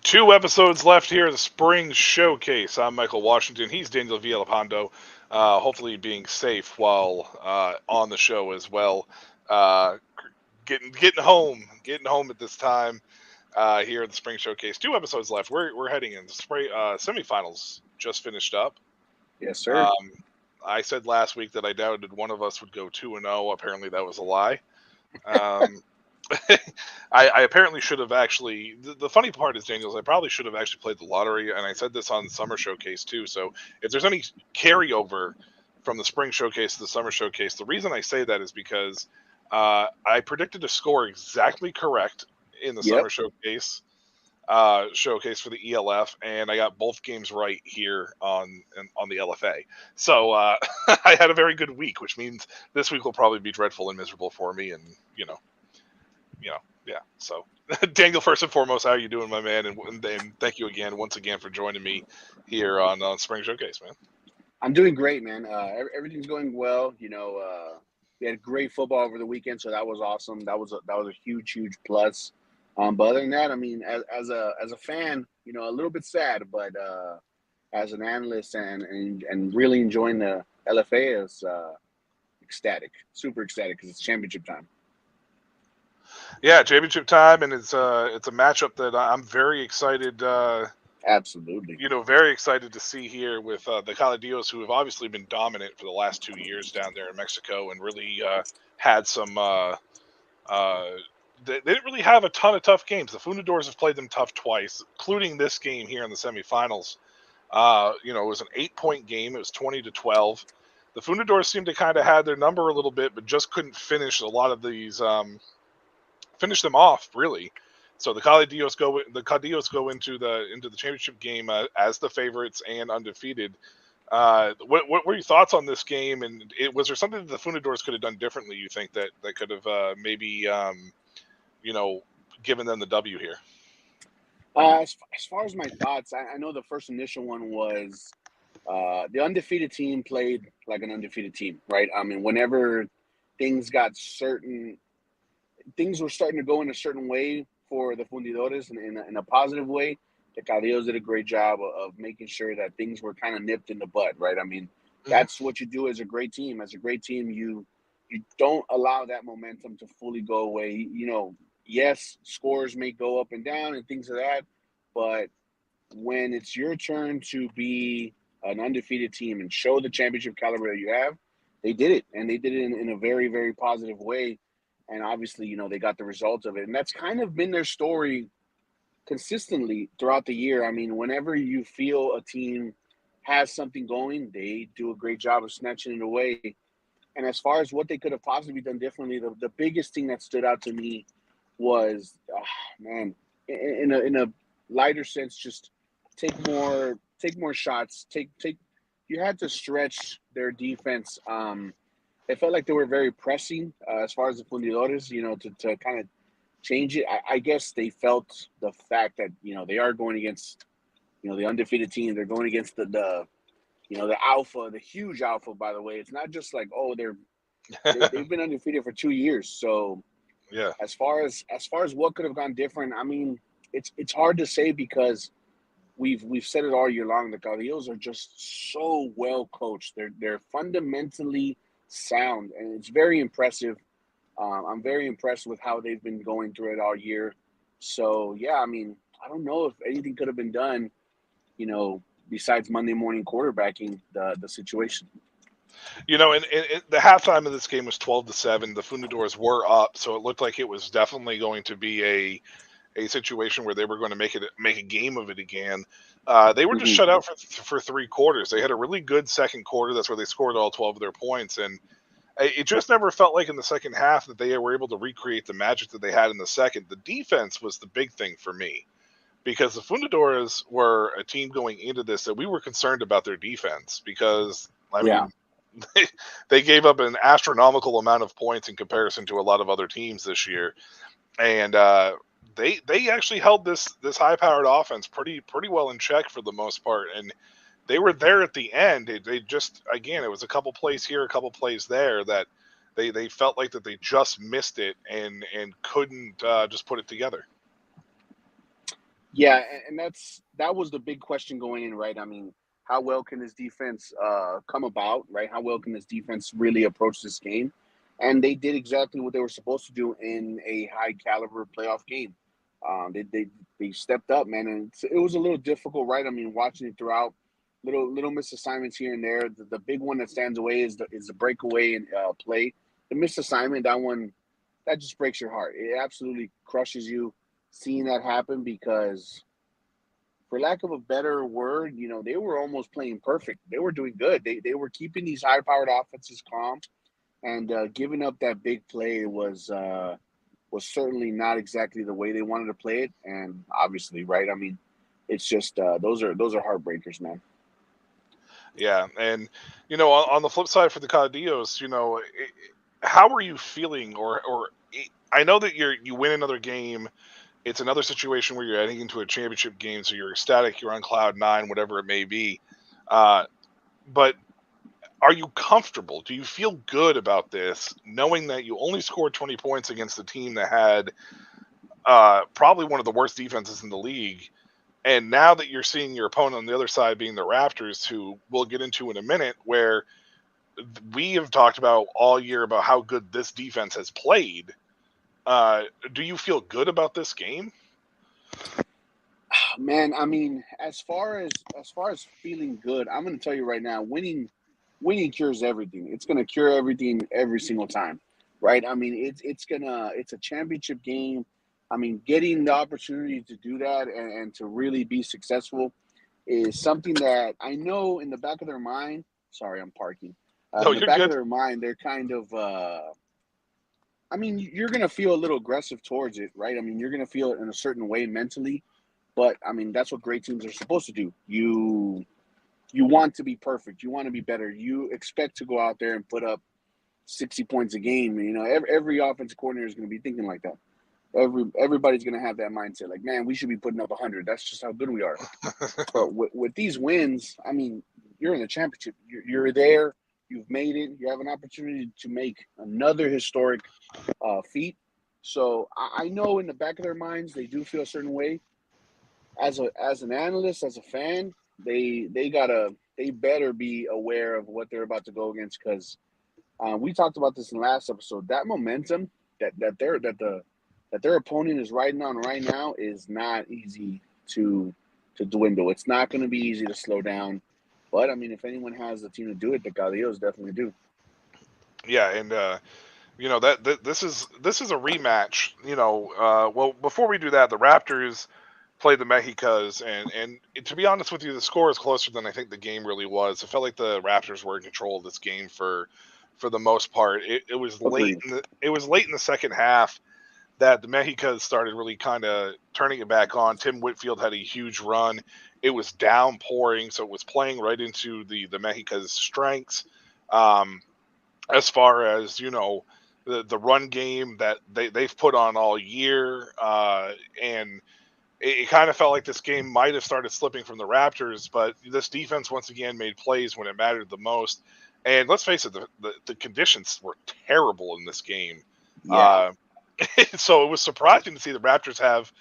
Two episodes left here of the Spring Showcase. I'm Michael Washington. He's Daniel Villalpando. Hopefully being safe while on the show as well. Getting home at this time here at the Spring Showcase. Two episodes left. We're heading in. The semifinals just finished up. Yes, sir. I said last week that I doubted one of us would go 2-0. Apparently that was a lie. I apparently should have actually. The funny part is, Daniels, I probably should have actually played the lottery, and I said this on Summer Showcase too. So if there's any carryover from the Spring Showcase to the Summer Showcase, the reason I say that is because I predicted a score exactly correct in the Summer Showcase for the ELF, and I got both games right here on the LFA. So I had a very good week, which means this week will probably be dreadful and miserable for me, and yeah. So, Daniel, first and foremost, how are you doing, my man? And thank you once again for joining me here on Spring Showcase, man. I'm doing great, man. Everything's going well. We had great football over the weekend, so that was awesome. That was a huge plus. But other than that, I mean, as a fan, a little bit sad, but as an analyst and really enjoying the LFA is ecstatic, super ecstatic because it's championship time. Yeah, championship time, and it's a matchup that I'm very excited. Absolutely. Very excited to see here with the Caladillos, who have obviously been dominant for the last 2 years down there in Mexico, and really had some. They didn't really have a ton of tough games. The Fundadores have played them tough twice, including this game here in the semifinals. It was an 8-point game. It was 20-12. The Fundadores seemed to kind of had their number a little bit, but just couldn't finish a lot of these. Finish them off, really. So the Caudillos go into the championship game as the favorites and undefeated. What were your thoughts on this game? And was there something that the Fundadores could have done differently? You think that could have maybe given them the W here? As far as my thoughts, I know the first initial one was the undefeated team played like an undefeated team, right? I mean, whenever things were starting to go in a certain way for the Fundidores in a positive way, the Caudillos did a great job of making sure that things were kind of nipped in the bud, right? I mean, that's what you do as a great team. As a great team, you don't allow that momentum to fully go away. Yes, scores may go up and down and things of that, but when it's your turn to be an undefeated team and show the championship caliber that you have, they did it, and they did it in a very, very positive way. And obviously, they got the result of it. And that's kind of been their story consistently throughout the year. I mean, whenever you feel a team has something going, they do a great job of snatching it away. And as far as what they could have possibly done differently, the biggest thing that stood out to me was, in a lighter sense, just take more shots. You had to stretch their defense. It felt like they were very pressing as far as the Fundidores, to kind of change it. I guess they felt the fact that, they are going against, the undefeated team. They're going against the alpha, the huge alpha, by the way. It's not just like, they've been undefeated for 2 years. So yeah, as far as what could have gone different, I mean, it's hard to say because we've said it all year long. The Caudillos are just so well coached. They're fundamentally sound, and it's very impressive. I'm very impressed with how they've been going through it all year. So yeah, I mean, I don't know if anything could have been done, besides Monday morning quarterbacking the situation. And the halftime of this game was 12-7. The Fundadores were up, so it looked like it was definitely going to be a situation where they were going to make a game of it again. They were just shut out for 3 quarters. They had a really good second quarter. That's where they scored all 12 of their points, and it just never felt like in the second half that they were able to recreate the magic that they had in the second. The defense was the big thing for me, because the Fundadores were a team going into this that we were concerned about their defense, because they gave up an astronomical amount of points in comparison to a lot of other teams this year, and they actually held this high-powered offense pretty well in check for the most part, and they were there at the end. They just, again, it was a couple plays here, a couple plays there that they felt like that they just missed it and couldn't just put it together. Yeah, and that was the big question going in, right? I mean, how well can this defense come about, right? How well can this defense really approach this game? And they did exactly what they were supposed to do in a high caliber playoff game. They stepped up, man, and it was a little difficult, right? I mean, watching it throughout, little misassignments here and there. The big one that stands away is the breakaway and play. The misassignment, that just breaks your heart. It absolutely crushes you seeing that happen, because, for lack of a better word, they were almost playing perfect. They were doing good. They were keeping these high-powered offenses calm, and giving up that big play was certainly not exactly the way they wanted to play it. And obviously, right? I mean, it's just those are heartbreakers, man. Yeah, and on the flip side for the Caudillos, how are you feeling? Or I know that you win another game. It's another situation where you're heading into a championship game, so you're ecstatic, you're on cloud 9, whatever it may be. But are you comfortable? Do you feel good about this, knowing that you only scored 20 points against a team that had probably one of the worst defenses in the league? And now that you're seeing your opponent on the other side being the Raptors, who we'll get into in a minute, where we have talked about all year about how good this defense has played, do you feel good about this game? Man, I mean, as far as feeling good, I'm going to tell you right now, winning cures everything. It's going to cure everything every single time, right? I mean, it's a championship game. I mean, getting the opportunity to do that and to really be successful is something that I know in the back of their mind. Sorry, I'm parking. No, In the you're back good. of their mind, they're kind of. I mean, you're going to feel a little aggressive towards it, right? I mean, you're going to feel it in a certain way mentally, but I mean, that's what great teams are supposed to do. You want to be perfect. You want to be better. You expect to go out there and put up 60 points a game. Every offensive coordinator is going to be thinking like that. Everybody's going to have that mindset. Like, man, we should be putting up 100. That's just how good we are. But with these wins, I mean, you're in the championship. You're there. You've made it. You have an opportunity to make another historic feat. So I know in the back of their minds they do feel a certain way. As an analyst, as a fan, they better be aware of what they're about to go against, because we talked about this in the last episode. That momentum that their opponent is riding on right now is not easy to dwindle. It's not going to be easy to slow down. But I mean, if anyone has the team to do it, the Caudillos definitely do. Yeah, and that this is a rematch. Well, before we do that, the Raptors played the Mexicas, and to be honest with you, the score is closer than I think the game really was. It felt like the Raptors were in control of this game for the most part. It was late. It was late in the second half that the Mexicas started really kind of turning it back on. Tim Whitfield had a huge run. It was downpouring, so it was playing right into the Mexicas' strengths. As far as the run game that they've put on all year, and it kind of felt like this game might have started slipping from the Raptors, but this defense once again made plays when it mattered the most. And let's face it, the conditions were terrible in this game. Yeah. So it was surprising to see the Raptors have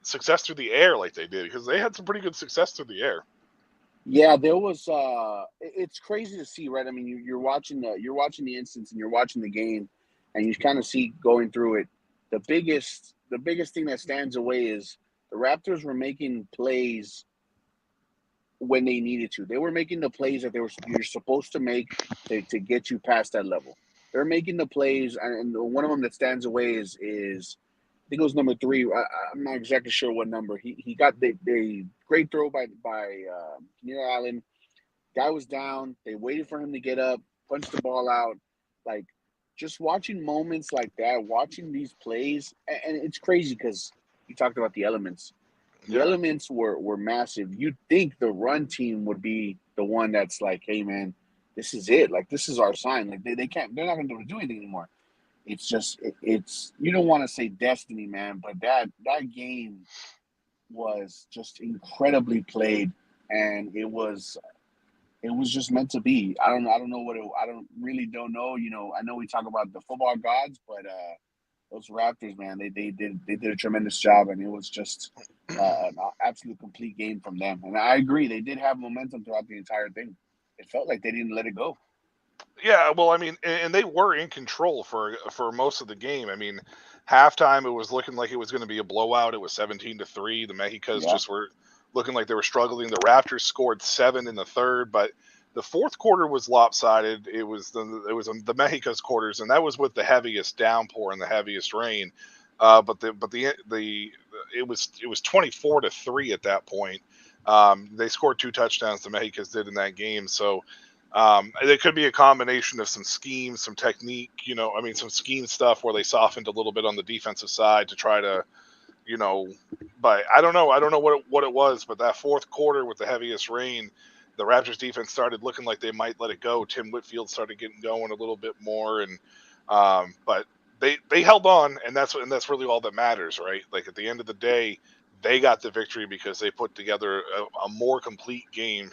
success through the air like they did, because they had some pretty good success through the air. Yeah, there was. It's crazy to see, right? I mean, you're watching the instance and you're watching the game, and you kind of see going through it. The biggest thing that stands away is the Raptors were making plays when they needed to. They were making the plays that you're supposed to make to get you past that level. They're making the plays, and one of them that stands away is I think it was number 3. I'm not exactly sure what number. He got the great throw by Keenan Allen. Guy was down. They waited for him to get up, punch the ball out. Like, just watching moments like that, watching these plays, and it's crazy because you talked about the elements. The Yeah. elements were massive. You'd think the run team would be the one that's like, hey, man, this is it. Like, this is our sign. Like, they're not going to do anything anymore. It's just, it's, you don't want to say destiny, man, but that game was just incredibly played, and it was just meant to be. I don't know what I don't know. You know, I know we talk about the football gods, but those Raptors, man, they did a tremendous job, and it was just an absolute complete game from them. And I agree, they did have momentum throughout the entire thing. It felt like they didn't let it go. Yeah, well, I mean, and they were in control for most of the game. I mean, halftime it was looking like it was going to be a blowout. It was 17-3. The Mexicas Yeah, just were looking like they were struggling. The Raptors scored 7 in the third, but the fourth quarter was lopsided. It was the Mexicas quarters, and that was with the heaviest downpour and the heaviest rain. It was 24-3 at that point. They scored 2 touchdowns. The Mexicas did in that game, so. It could be a combination of some schemes, some technique, some scheme stuff where they softened a little bit on the defensive side to try to, but I don't know. I don't know what it was, but that fourth quarter with the heaviest rain, the Raptors defense started looking like they might let it go. Tim Whitfield started getting going a little bit more, and but they held on, and that's really all that matters, right? Like at the end of the day, they got the victory because they put together a more complete game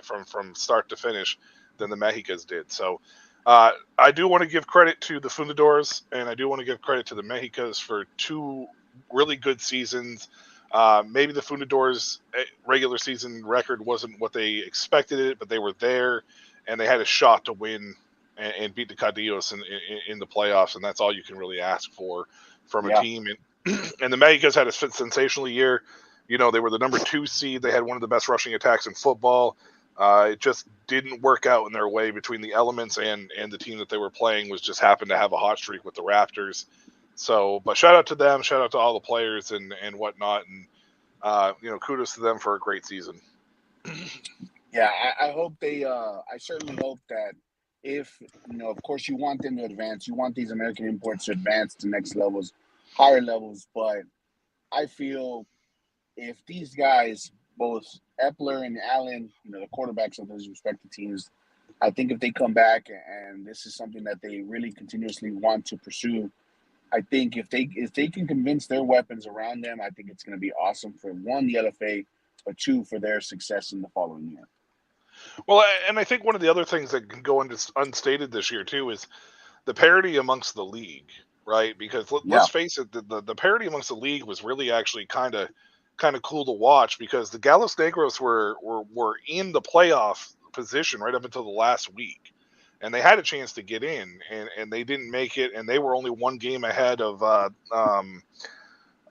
from start to finish than the Mexicas did. So I do want to give credit to the Fundadores, and I do want to give credit to the Mexicas for 2 really good seasons. Maybe the Fundadores regular season record wasn't what they expected it, but they were there, and they had a shot to win and beat the Cadillos in the playoffs, and that's all you can really ask for from a yeah, team. And the Mexicas had a sensational year. They were the number 2 seed. They had one of the best rushing attacks in football. It just didn't work out in their way between the elements and the team that they were playing was just happened to have a hot streak with the Raptors. So, but shout out to them, shout out to all the players and whatnot, and kudos to them for a great season. yeah. I hope they. I certainly hope that if of course, you want them to advance. You want these American imports to advance to next levels, higher levels. But I feel if these guys, both Epler and Allen, the quarterbacks of those respective teams, I think if they come back and this is something that they really continuously want to pursue, I think if they can convince their weapons around them, I think it's going to be awesome for 1, the LFA, but 2, for their success in the following year. Well, and I think one of the other things that can go unstated this year too is the parity amongst the league, right? Because Yeah, let's face it, the parity amongst the league was really actually kind of cool to watch because the Gallos Negros were in the playoff position right up until the last week, and they had a chance to get in, and they didn't make it, and they were only 1 game ahead of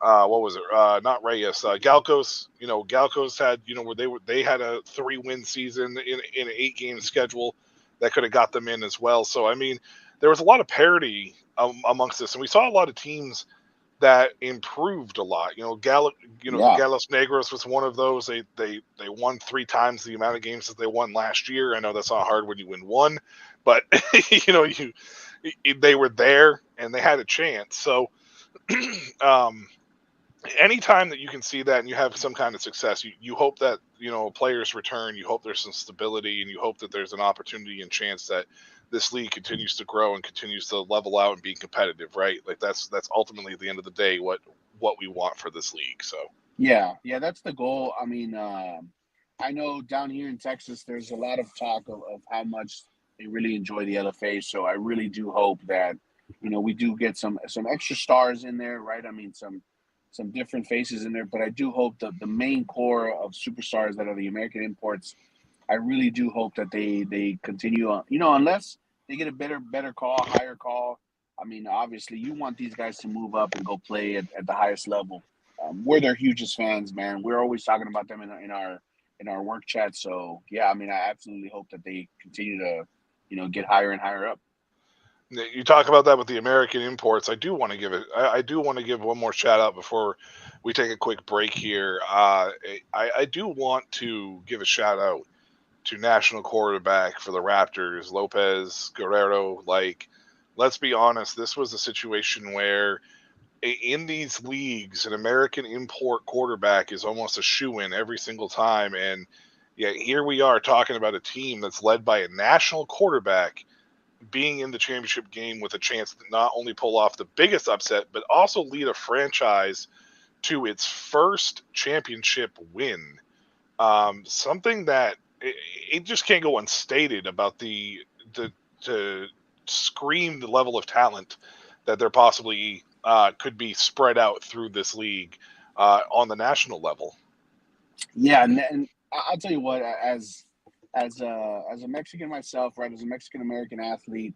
what was it? Not Reyes. Galcos. Galcos had where they had a 3-win season in an 8-game schedule that could have got them in as well. So I mean, there was a lot of parity amongst this, and we saw a lot of teams that improved a lot. The yeah, Gallos Negros was one of those. They won 3 times the amount of games that they won last year. I know that's not hard when you win 1, but they were there and they had a chance. So. Anytime that you can see that and you have some kind of success, you hope that players return, you hope there's some stability, and you hope that there's an opportunity and chance that this league continues to grow and continues to level out and be competitive, right? Like that's ultimately at the end of the day what we want for this league. So yeah, that's the goal. I mean, I know down here in Texas, there's a lot of talk of how much they really enjoy the LFA. So I really do hope that we do get some extra stars in there, right? I mean, some different faces in there, but I do hope that the main core of superstars that are the American imports, I really do hope that they continue on, unless they get a better call, higher call. I mean, obviously you want these guys to move up and go play at the highest level. We're their hugest fans, man. We're always talking about them in in our work chat. So yeah, I mean, I absolutely hope that they continue to, get higher and higher up. You talk about that with the American imports. I do want to give it. I do want to give one more shout out before we take a quick break here. I do want to give a shout out to national quarterback for the Raptors, Lopez Guerrero. Like, let's be honest, this was a situation where in these leagues, an American import quarterback is almost a shoe-in every single time. And yeah, here we are talking about a team that's led by a national quarterback being in the championship game with a chance to not only pull off the biggest upset, but also lead a franchise to its first championship win. Something that it just can't go unstated about the to scream the level of talent that there possibly could be spread out through this league on the national level. Yeah, and I'll tell you what, as a Mexican myself, right, as a Mexican American athlete,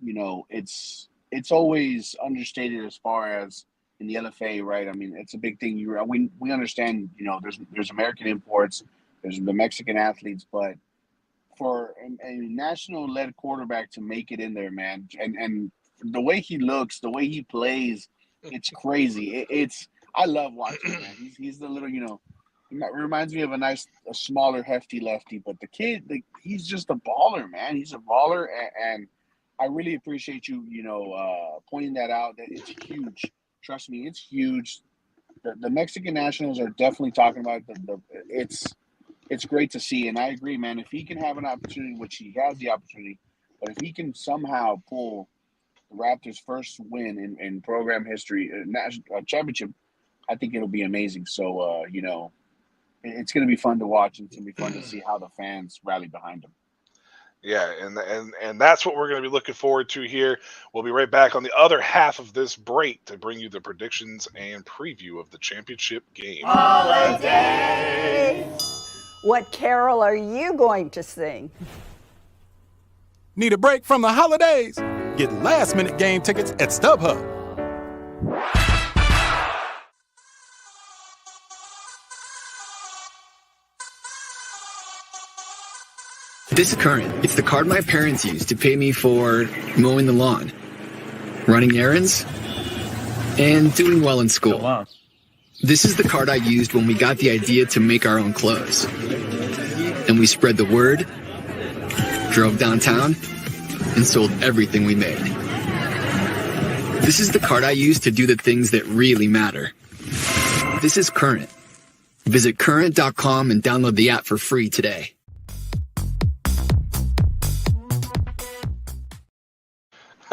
it's always understated as far as in the LFA, right? I mean, it's a big thing. We understand, there's American imports, there's the Mexican athletes, but for a national led quarterback to make it in there, man, and the way he looks, the way he plays, it's crazy. I love watching him, man. He's the little, it reminds me of a smaller, hefty lefty, but the kid, he's just a baller, man. He's a baller, and I really appreciate you, pointing that out. That it's huge. Trust me, it's huge. The Mexican nationals are definitely talking about it's great to see, and I agree, man. If he can have an opportunity, which he has the opportunity, but if he can somehow pull the Raptors' first win in program history, national championship, I think it'll be amazing. So, it's going to be fun to watch, and it's going to be fun to see how the fans rally behind him. Yeah, and that's what we're going to be looking forward to here. We'll be right back on the other half of this break to bring you the predictions and preview of the championship game. Holiday! What carol are you going to sing? Need a break from the holidays? Get last-minute game tickets at StubHub. This is Current. It's the card my parents used to pay me for mowing the lawn, running errands, and doing well in school. This is the card I used when we got the idea to make our own clothes. And we spread the word, drove downtown, and sold everything we made. This is the card I used to do the things that really matter. This is Current. Visit current.com and download the app for free today.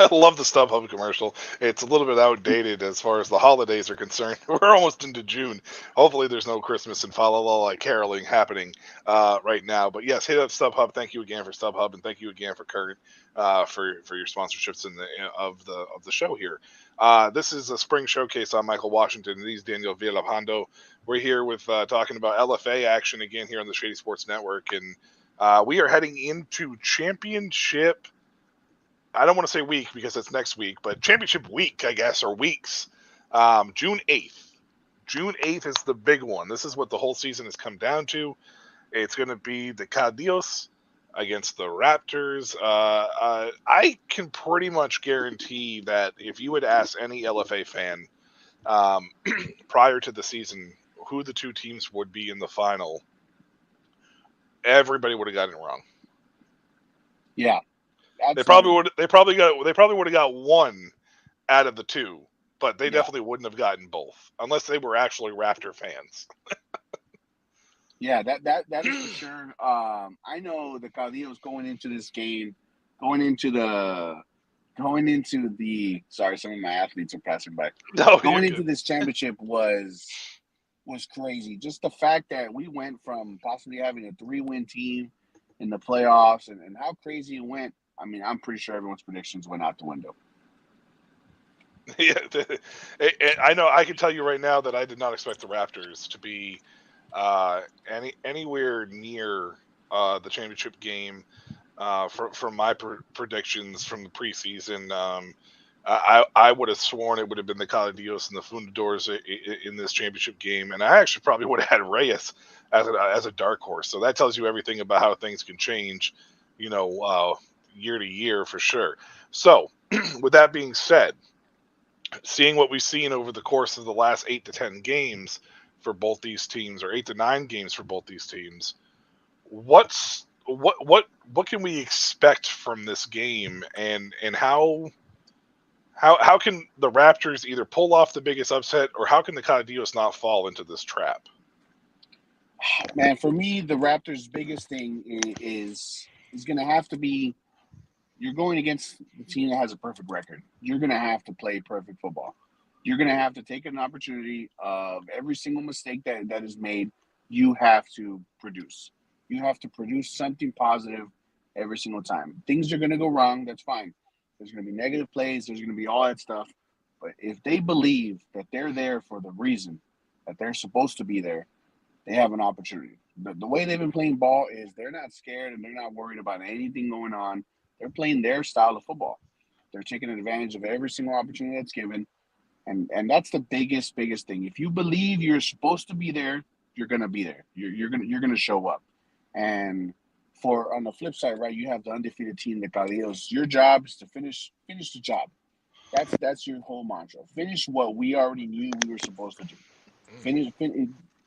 I love the StubHub commercial. It's a little bit outdated as far as the holidays are concerned. We're almost into June. Hopefully there's no Christmas and like caroling happening right now. But yes, hit up StubHub. Thank you again for StubHub, and thank you again for Current for your sponsorships of the show here. This is a spring showcase on Michael Washington, and he's Daniel Villalpando. We're here with talking about LFA action again here on the Shady Sports Network, and we are heading into championship. I don't want to say week because it's next week, but championship week, I guess, or weeks. June 8th. June 8th is the big one. This is what the whole season has come down to. It's going to be the Cadios against the Raptors. I can pretty much guarantee that if you would ask any LFA fan prior to the season who the two teams would be in the final, everybody would have gotten it wrong. Yeah. Absolutely. They probably would have got one out of the two, but they definitely wouldn't have gotten both unless they were actually Raptor fans. Yeah, that is for sure. I know the Caudillos going into this game, going into the sorry, some of my athletes are passing by. Going into this championship was crazy. Just the fact that we went from possibly having a 3-win team in the playoffs and how crazy it went. I mean, I'm pretty sure everyone's predictions went out the window. Yeah, I know. I can tell you right now that I did not expect the Raptors to be anywhere near the championship game from my predictions from the preseason. I would have sworn it would have been the Caladios and the Fundadores in this championship game, and I actually probably would have had Reyes as a dark horse. So that tells you everything about how things can change, year to year for sure. So, with that being said, seeing what we've seen over the course of the last 8 to 10 games for both these teams, or 8 to 9 games for both these teams, what can we expect from this game, and how can the Raptors either pull off the biggest upset, or how can the Caladios not fall into this trap? Man, for me, the Raptors' biggest thing is going to have to be, you're going against the team that has a perfect record. You're going to have to play perfect football. You're going to have to take an opportunity of every single mistake that is made. You have to produce. You have to produce something positive every single time. Things are going to go wrong. That's fine. There's going to be negative plays. There's going to be all that stuff. But if they believe that they're there for the reason that they're supposed to be there, they have an opportunity. The way they've been playing ball is they're not scared and they're not worried about anything going on. They're playing their style of football. They're taking advantage of every single opportunity that's given. And that's the biggest thing. If you believe you're supposed to be there, you're gonna be there. You're gonna show up. And for on the flip side, right, you have the undefeated team, the Caldeos. Your job is to finish the job. That's your whole mantra. Finish what we already knew we were supposed to do. Finish.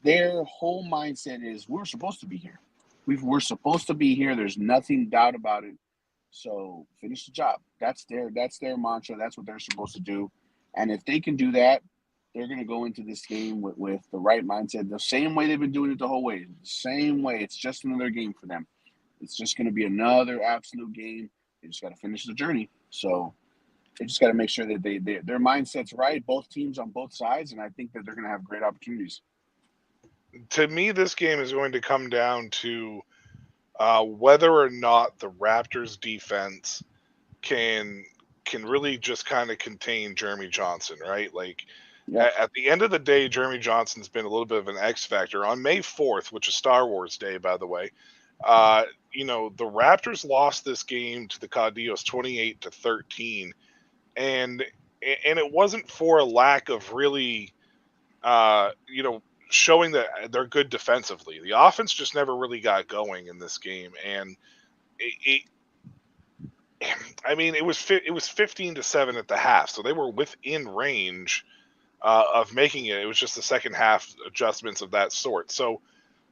Their whole mindset is we're supposed to be here. We're supposed to be here. There's nothing doubt about it. So finish the job. That's their mantra. That's what they're supposed to do. And if they can do that, they're going to go into this game with the right mindset, the same way they've been doing it the whole way. The same way. It's just another game for them. It's just going to be another absolute game. They just got to finish the journey. So they just got to make sure that their mindset's right, both teams on both sides, and I think that they're going to have great opportunities. To me, this game is going to come down to whether or not the Raptors defense can really just kind of contain Jeremy Johnson, right? Like, at the end of the day, Jeremy Johnson's been a little bit of an X factor. On May 4th, which is Star Wars Day, by the way, the Raptors lost this game to the Caldeos 28-13, and it wasn't for a lack of really, showing that they're good defensively. The offense just never really got going in this game, and it was 15-7 at the half, so they were within range of making it. It was just the second half adjustments of that sort. So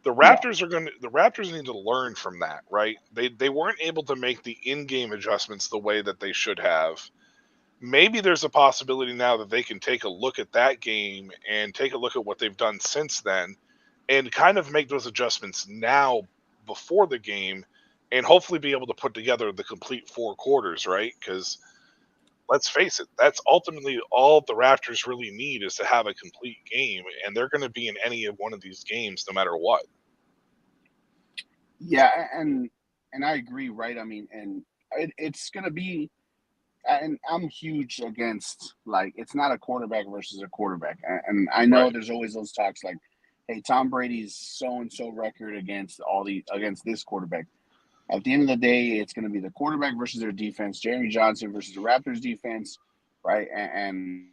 the Raptors the Raptors need to learn from that, right? They weren't able to make the in-game adjustments the way that they should have. Maybe there's a possibility now that they can take a look at that game and take a look at what they've done since then and kind of make those adjustments now before the game and hopefully be able to put together the complete 4 quarters, right? Because let's face it, that's ultimately all the Raptors really need is to have a complete game, and they're going to be in any of one of these games no matter what. Yeah, and I agree, right? I mean, and it's going to be, and I'm huge against, like, it's not a quarterback versus a quarterback. And I know there's always those talks like, hey, Tom Brady's so-and-so record against this quarterback. At the end of the day, it's going to be the quarterback versus their defense, Jeremy Johnson versus the Raptors defense, right? And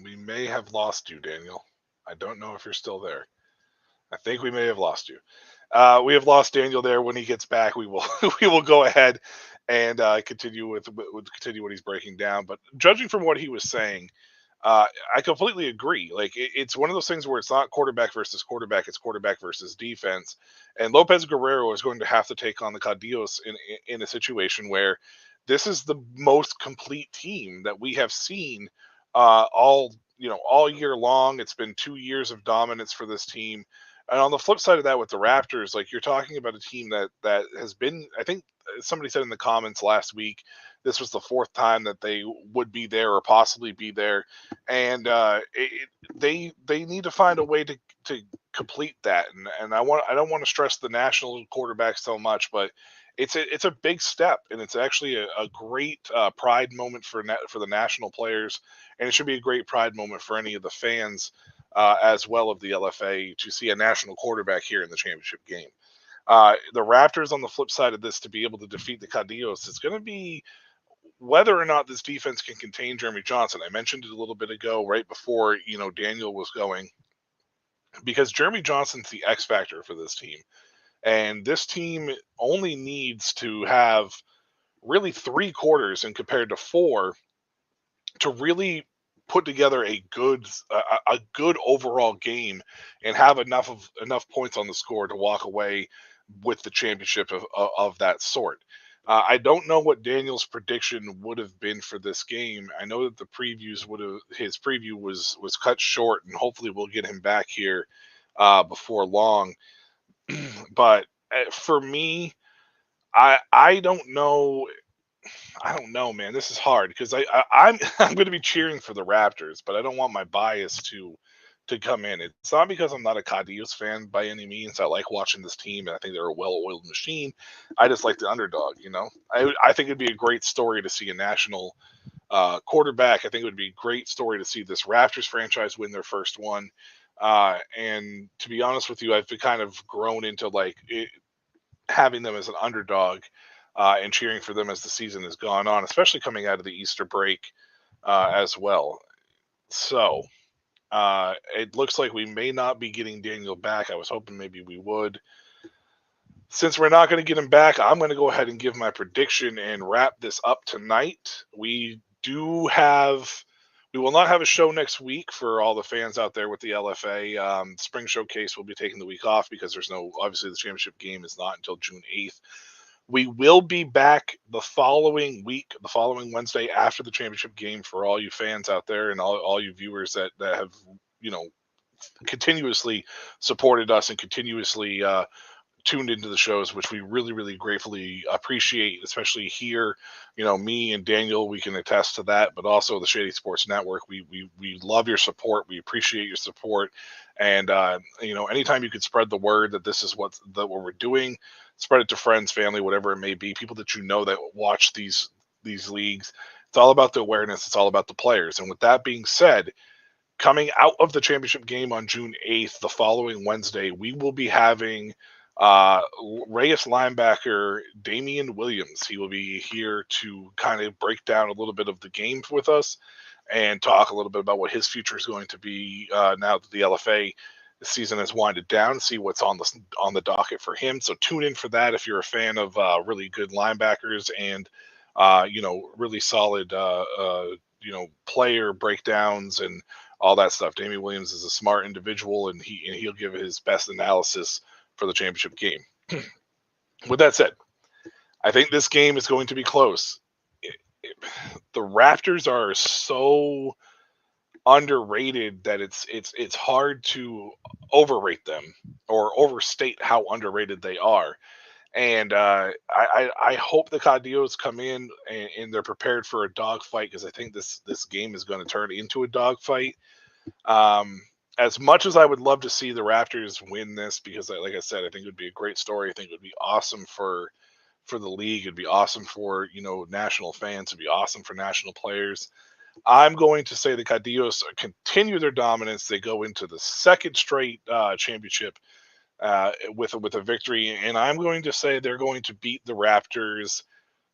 we may have lost you, Daniel. I don't know if you're still there. I think we may have lost you. We have lost Daniel there. When he gets back, we will go ahead and continue what he's breaking down. But judging from what he was saying, I completely agree. Like, it's one of those things where it's not quarterback versus quarterback; it's quarterback versus defense. And Lopez Guerrero is going to have to take on the Caldeos in a situation where this is the most complete team that we have seen all year long. It's been 2 years of dominance for this team. And on the flip side of that, with the Raptors, like, you're talking about a team that has been, I think somebody said in the comments last week, this was the 4th time that they would be there or possibly be there. And they need to find a way to complete that. And I don't want to stress the national quarterback so much, but it's a big step, and it's actually a great pride moment for the national players, and it should be a great pride moment for any of the fans as well of the LFA to see a national quarterback here in the championship game. The Raptors on the flip side of this to be able to defeat the Cadillos is going to be whether or not this defense can contain Jeremy Johnson. I mentioned it a little bit ago, right before, Daniel was going, because Jeremy Johnson's the X factor for this team. And this team only needs to have really 3 quarters and compared to 4 to really put together a good overall game and have enough points on the score to walk away with the championship of that sort. I don't know what Daniel's prediction would have been for this game. I know that his preview was cut short, and hopefully we'll get him back here before long. But for me, I don't know. I don't know, man. This is hard because I'm going to be cheering for the Raptors, but I don't want my bias to come in. It's not because I'm not a Cadillos fan by any means. I like watching this team, and I think they're a well-oiled machine. I just like the underdog. I think it'd be a great story to see a national quarterback. I think it would be a great story to see this Raptors franchise win their first one. And to be honest with you, I've been kind of grown into having them as an underdog. And cheering for them as the season has gone on, especially coming out of the Easter break as well. So it looks like we may not be getting Daniel back. I was hoping maybe we would. Since we're not going to get him back, I'm going to go ahead and give my prediction and wrap this up tonight. We will not have a show next week for all the fans out there with the LFA. Spring Showcase will be taking the week off because obviously the championship game is not until June 8th. We will be back the following week, the following Wednesday after the championship game for all you fans out there and all you viewers that have, continuously supported us and continuously tuned into the shows, which we really, really gratefully appreciate, especially here. Me and Daniel, we can attest to that, but also the Shady Sports Network. We love your support. We appreciate your support. And, anytime you could spread the word that this is what we're doing, spread it to friends, family, whatever it may be, people that that watch these leagues. It's all about the awareness. It's all about the players. And with that being said, coming out of the championship game on June 8th, the following Wednesday, we will be having Reyes linebacker Damian Williams. He will be here to kind of break down a little bit of the game with us and talk a little bit about what his future is going to be now that the LFA season has winded down, see what's on the docket for him. So tune in for that if you're a fan of really good linebackers and really solid player breakdowns and all that stuff. Damian Williams is a smart individual, and he'll give his best analysis for the championship game. With that said, I think this game is going to be close. The Raptors are so underrated that it's hard to overrate them or overstate how underrated they are. And I hope the Cadillos come in and they're prepared for a dogfight, because I think this game is going to turn into a dogfight. As much as I would love to see the Raptors win this, because like I said, I think it would be a great story. I think it would be awesome for the league. It'd be awesome for national fans. It'd be awesome for national players. I'm going to say the Cadillos continue their dominance. They go into the second straight championship with a victory, and I'm going to say they're going to beat the Raptors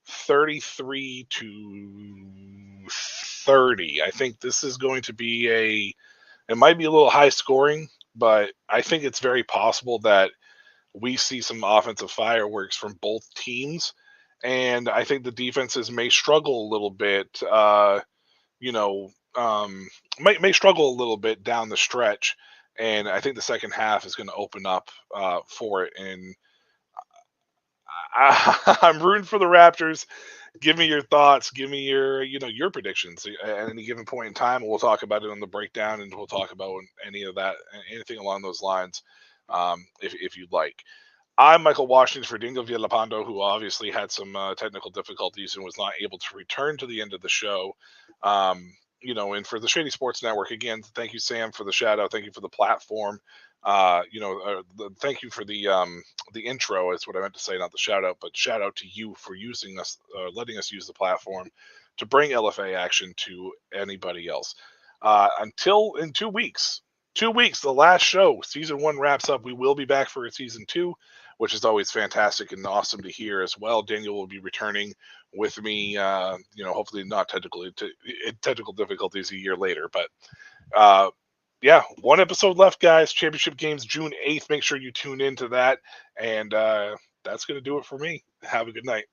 33-30. I think this is going to be it might be a little high scoring, but I think it's very possible that we see some offensive fireworks from both teams, and I think the defenses may struggle a little bit. May struggle a little bit down the stretch, and I think the second half is going to open up for it. And I'm rooting for the Raptors. Give me your thoughts. Give me your predictions at any given point in time. We'll talk about it on the breakdown, and we'll talk about anything along those lines, if you'd like. I'm Michael Washington for Dingo Villalpando, who obviously had some technical difficulties and was not able to return to the end of the show. And for the Shady Sports Network, again, thank you, Sam, for the shout out. Thank you for the platform. Thank you for the intro is what I meant to say, not the shout out, but shout out to you for using us, letting us use the platform to bring LFA action to anybody else. Until in 2 weeks, the last show, season 1 wraps up. We will be back for season 2. which is always fantastic and awesome to hear as well. Daniel will be returning with me, hopefully not technical difficulties a year later, but yeah, one episode left, guys. Championship games June 8th. Make sure you tune into that. And that's going to do it for me. Have a good night.